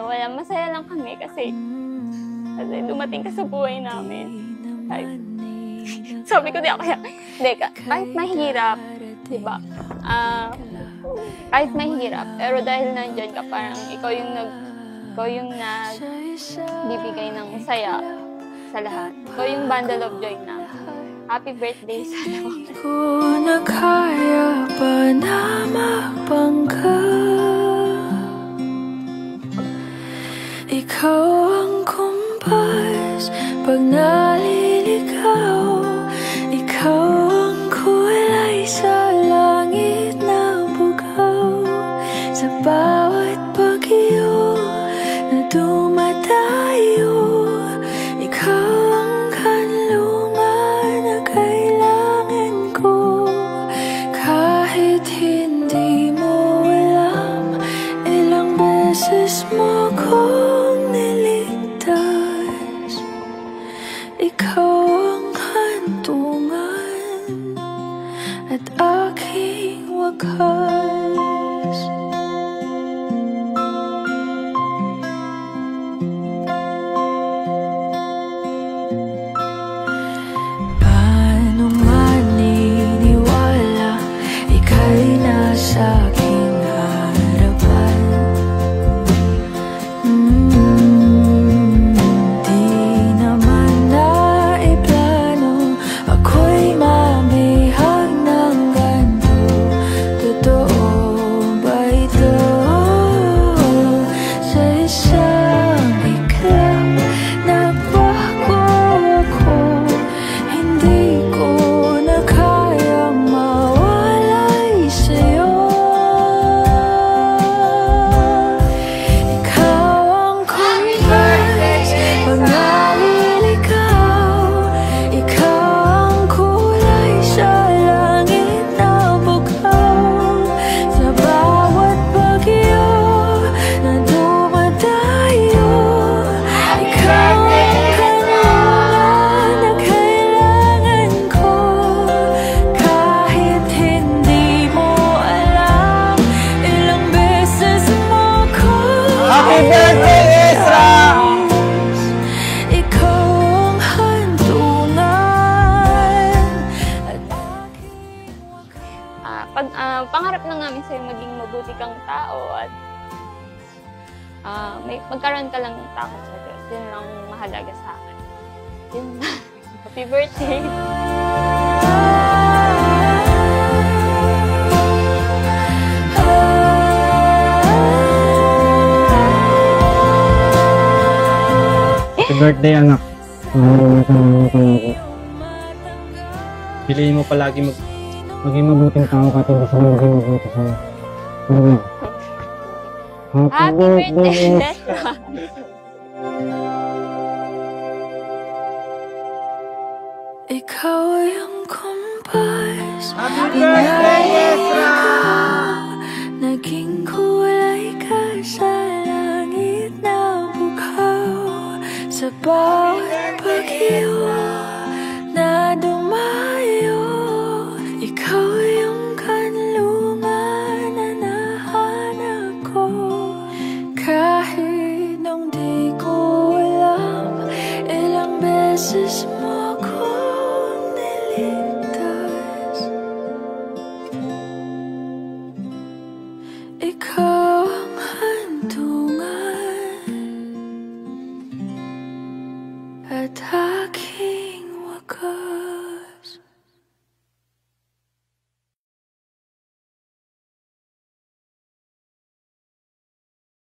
Wala, masaya lang kami kasi dumating ka sa buhay namin. Sabi ko, kahit mahirap, diba? Kahit mahirap, pero dahil nandyan ka, parang ikaw yung nagbibigay ng saya sa lahat. Ikaw yung bundle of joy na. Happy birthday sa lahat. Ko na kaya pa na mapangka. Ikaw ang kumpas pag naliligaw. Ikaw ang kulay sa langit na bugaw. Sa bawat bagyo na dumadayo, ikaw ang kanlungan na kailangan ko. Kahit hindi mo alam, ilang beses mo kong niligtas. Ikaw ang hantungan at aking wakas. Paano maniniwala ika'y nasa aking harapan? Di naman naiplano ako'y mabihag ng ganito. Totoo ba ito? Sa isang iklap nabago ako. Hindi ko na kayang mawalay sa'yo. Ikaw ang kumpas pag naliligaw. Ikaw ang kulay sa langit na bugaw. Sa bawat bagyo na dumadayo, ikaw ang kanlungan na kailangan ko. Kahit hindi mo alam, ilang beses mo ko Happy birthday, Ezra! ikaw ang hantungan at aking wakas. Pangarap lang namin sa'yo maging mabuti kang tao at magkaroon ka lang ng takot sa Diyos. Yun lang mahalaga sa akin. Yun lang. Happy birthday! Happy birthday, anak. Piliin mo palagi maging mabuting tao ka at gusto mo maging mabuti sa'yo. Happy birthday! Ikaw yung kumpas. Happy birthday, Ezra! Naging kulay ka sa langit na bugaw. Sa bawat bagyo na dumayo, ikaw yung kanlungan na nahanap ko. Kahit nung di ko alam, ilang beses